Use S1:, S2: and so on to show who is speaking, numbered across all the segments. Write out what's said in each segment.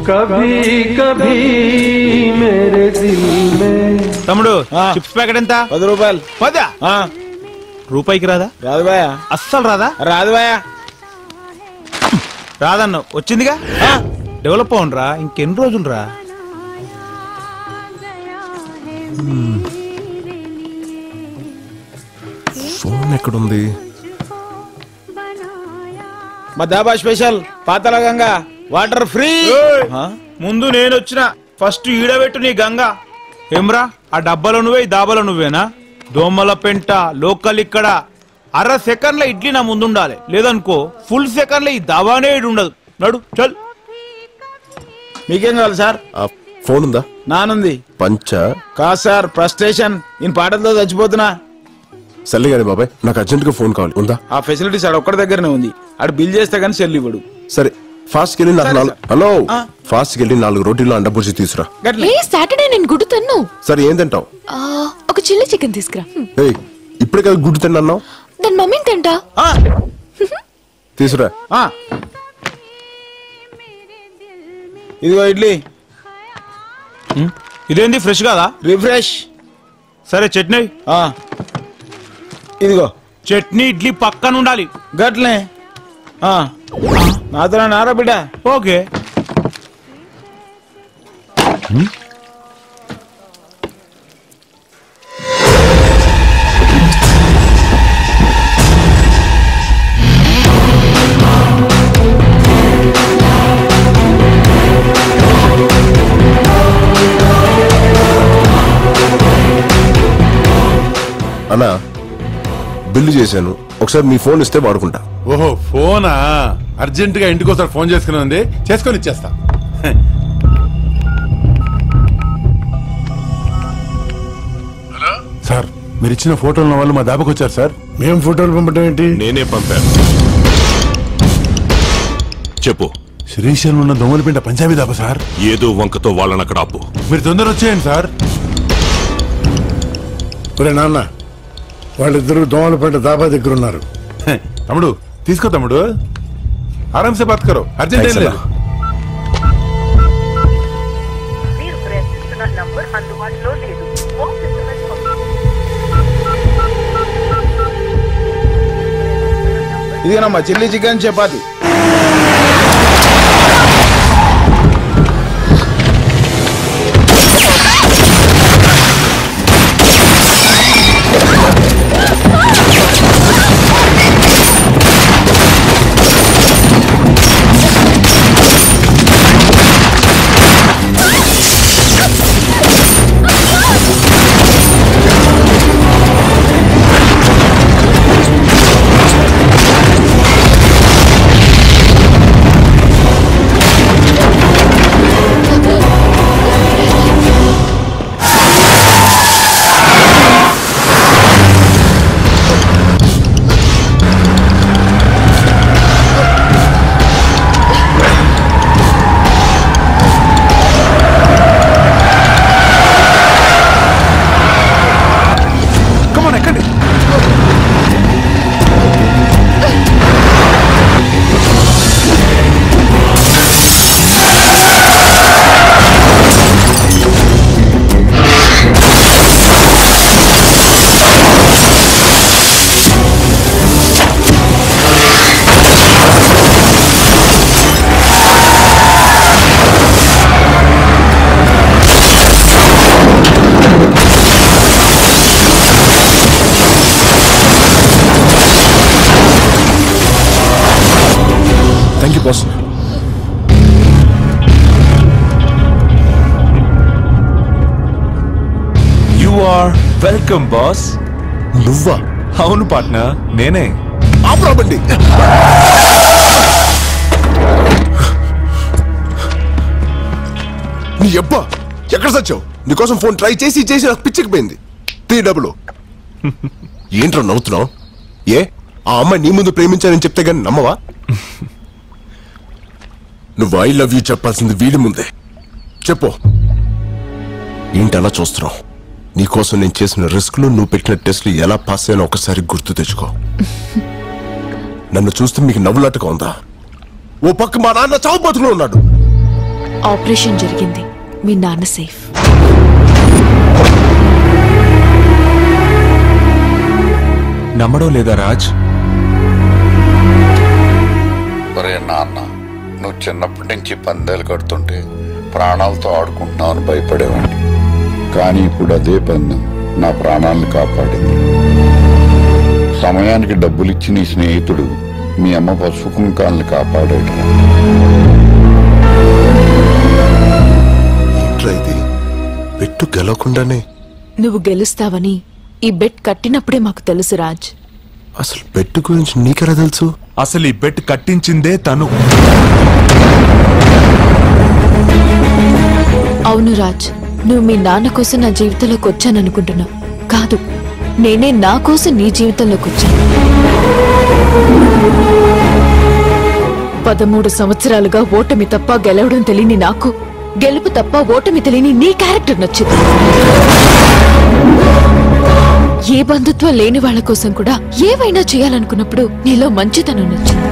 S1: कभी कभी मेरे दिल में
S2: తమ్ముడు చిప్స్ ప్యాకెట్ ఎంత?
S3: 10 రూపాయలు.
S2: 10 రూపాయికి రాదా?
S3: రాదు బాయా.
S2: అస్సలు రాదా?
S3: రాదు బాయా.
S2: రాదన్న వచ్చిందిగా. డెవలప్ అవునరా, ఇంకెన్ని రోజులు రా.
S4: ఫోన్ ఎక్కడుంది?
S3: మా దాబా స్పెషల్ పాతల గంగా వాటర్ ఫ్రీ.
S2: ముందు నేను వచ్చిన ఫస్ట్ ఈడబెట్టు నీ గంగా. ఏమ్రా ఆ డబ్బాలో నువ్వే ఈ దాబాలో నువ్వేనా? దోమల పెంట లోకల్ ఇక్కడ. అర సెకండ్ల ఇడ్లీ నా ముందు ఉండాలి, లేదనుకో ఫుల్ సెకండ్ల ఈ దాబానే ఇడు ఉండదు. నడు చల్.
S3: మీకేం కావాలి సార్?
S4: ఫోన్ ఉందా?
S3: నానుంది.
S4: పంచ
S3: కాదు సార్, ఫ్రస్ట్రేషన్. నేను పాటలతో చచ్చిపోతున్నా.
S4: సర్లే కానీ బాబాయ్, నాకు అర్జెంట్ గా ఫోన్ కావాలి. ఉందా?
S3: ఆ ఫెసిలిటీస్ ఆడ ఒక్కడి దగ్గరనే ఉంది. ఆడు బిల్ చేస్తే కానీ సెల్ ఇవ్వడు.
S4: సరే ఫాస్ట్ వెళ్ళి హలో ఫాస్ట్ వెళ్ళి 4 రోటీలు అండబుర్జీ తీసురా.
S5: సాటర్డే నేను గుడ్డు తిన్ను.
S4: సరే ఏం తింటావు?
S5: ఒక చిల్లీ చికెన్ తీసుకురా.
S4: ఇప్పుడే కదా గుడ్డు తిన్నావు.
S5: దాని మమ్మీని తింటా.
S4: తీసురా.
S3: ఇదిగో ఇడ్లీ.
S2: ఇదేంది ఫ్రెష్ కాదా?
S3: రిఫ్రెష్.
S2: సరే చట్నీ.
S3: ఇదిగో
S2: చట్నీ ఇడ్లీ పక్కన ఉండాలి.
S3: గట్లే నాతో నారా బిడ్డ.
S2: ఓకే.
S4: అన్నా బిల్లు చేశాను, ఒకసారి మీ ఫోన్ ఇస్తే వాడుకుంటా.
S6: ఓహో ఫోనా? అర్జెంట్ గా ఇంటికి ఒకసారి ఫోన్ చేసుకుని ఉంది, చేసుకొని ఇచ్చేస్తా. హలో సార్, మీరు ఇచ్చిన ఫోటోలు ఉన్న వాళ్ళు మా దాబాకి వచ్చారు సార్.
S7: మేము ఫోటోలు పంపడం ఏంటి?
S6: నేనే పంపాను.
S8: చెప్పు.
S6: శ్రీశైలం ఉన్న దొంగలపిండ పంజాబీ దాబా సార్.
S8: ఏదో వంకతో వాళ్ళని అక్కడ ఆపు.
S6: మీరు తొందర వచ్చేయండి సార్.
S7: ఒరే నాన్న, వాళ్ళిద్దరు దోమలపేట దాబా దగ్గర ఉన్నారు.
S6: తమ్ముడు తీసుకో తమ్ముడు, ఆరాంసే బాత్ కరో, అర్జెంట్ ఏం లేదు.
S3: ఇదిగోనమ్మా chilli chicken chapati.
S4: Boss.
S9: You are welcome boss.
S4: నువ్వా?
S9: అవును పార్ట్నర్, నేనే.
S4: ఆపరాబండి. నీ అబ్బా ఎక్కడ సచ్చావు? నీకోసం ఫోన్ ట్రై చేసి చేసి నాకు పిచ్చికిపోయింది. 3 ఏంట్రా నవ్వుతున్నావు? ఏ ఆ అమ్మాయి నీ ముందు ప్రేమించానని చెప్తే గానీ నమ్మవా? నువ్వు ఐ లవ్ యూ చెప్పాల్సింది వీడి ముందే. చెప్పు. ఏంటి అలా చూస్తున్నావు? నీకోసం నేను చేసిన రిస్క్లు, నువ్వు పెట్టిన టెస్ట్లు ఎలా పాస్ అయ్యానో ఒకసారి గుర్తు తెచ్చుకో. నన్ను చూస్తే మీకు నవ్వులాటగా ఉందా? ఓ పక్క మా నాన్న చావు బతుకులో ఉన్నాడు,
S5: ఆపరేషన్ జరిగింది, మీ నాన్న సేఫ్.
S9: నమ్మడం లేదా రాజ్?
S10: ఒరే నాన్న, నువ్వు చిన్నప్పటి నుంచి పందేలు కడుతుంటే ప్రాణాలతో ఆడుకుంటున్నావని భయపడేవాడిని. కానీ ఇప్పుడు అదే పందెం నా ప్రాణాలను కాపాడింది. సమయానికి డబ్బులిచ్చి నీ స్నేహితుడు మీ అమ్మ పసుపు కుంకాలను కాపాడాడు.
S4: ఇది పెట్టు గెలవకుండానే
S5: నువ్వు గెలుస్తావని ఈ బెట్ కట్టినప్పుడే మాకు తెలుసు రాజ్.
S4: అసలు పెట్టు గురించి నీకెలా తెలుసు?
S9: అసలు ఈ బెట్ కట్టించిందే తను.
S5: అవును రాజ్, నువ్వు మీ నాన్న కోసం నా జీవితంలోకి వచ్చాననుకుంటున్నావు. కాదు, నేనే నా కోసం నీ జీవితంలోకి వచ్చాను. 13 సంవత్సరాలుగా ఓటమి తప్ప గెలవడం తెలియని నాకు, గెలుపు తప్ప ఓటమి తెలియని నీ క్యారెక్టర్ నచ్చింది. ఏ బంధుత్వం లేని వాళ్ళ కోసం కూడా ఏవైనా చేయాలనుకున్నప్పుడు నీలో మంచితనం నచ్చింది.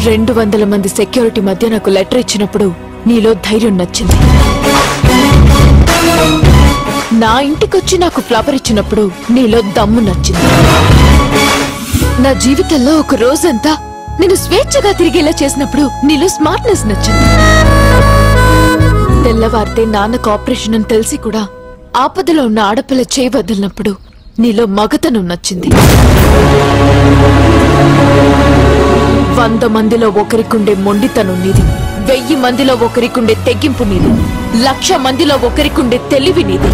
S5: 200 మంది సెక్యూరిటీ మధ్య నాకు లెటర్ ఇచ్చినప్పుడు నీలో ధైర్యం నచ్చింది. నా ఇంటికొచ్చి నాకు ఫ్లవర్ ఇచ్చినప్పుడు నీలో దమ్ము నచ్చింది. నా జీవితంలో ఒక రోజంతా నేను స్వేచ్ఛగా తిరిగేలా చేసినప్పుడు నీలో స్మార్ట్నెస్ నచ్చింది. తెల్లవారితే నాన్నకు ఆపరేషన్ అని తెలిసి కూడా ఆపదలో ఉన్న ఆడపిల్ల చేయి వదిలినప్పుడు నీలో మగతనం నచ్చింది. 100 మందిలో ఒకరికుండే మొండితనం నీది, 1000 మందిలో ఒకరికుండే తెగింపు నీది, 1,00,000 మందిలో ఒకరికుండే తెలివి నీది.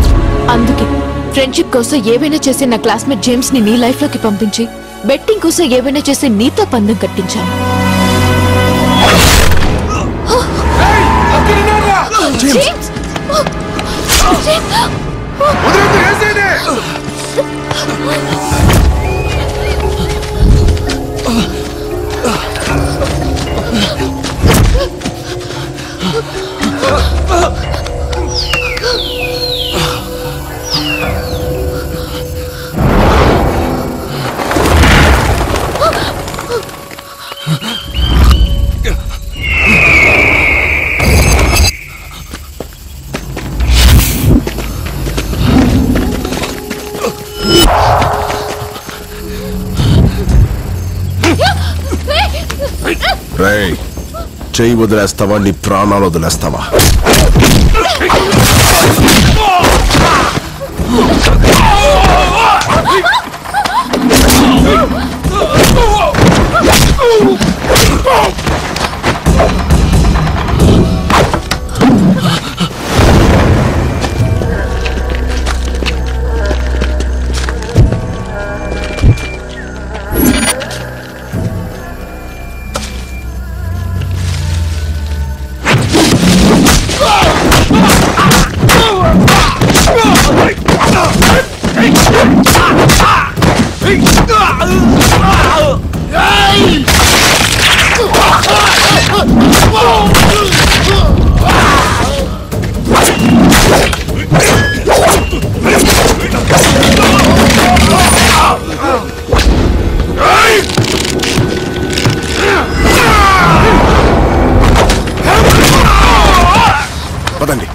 S5: అందుకే ఫ్రెండ్షిప్ కోసం ఏవైనా చేసే నా క్లాస్మేట్ జేమ్స్ ని నీ లైఫ్ లోకి పంపించి బెట్టింగ్ కోసం ఏవైనా చేసే నీతో పందెం కట్టించాను. జేమ్స్!
S4: రేయ్, చెయ్యి వదిలేస్తావా? నీ ప్రాణాలు వదిలేస్తావా? పదండి.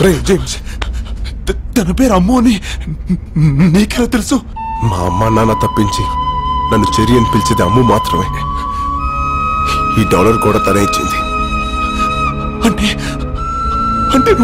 S9: రాజ్ జేమ్స్ తన పేరు అమ్ము అని నీకెలా తెలుసు?
S4: మా అమ్మ నాన్న తప్పించి నన్ను చెరి అని పిలిచేది అమ్ము మాత్రమే. ఈ డాలర్ కూడా తనే ఇచ్చింది.
S9: అంటే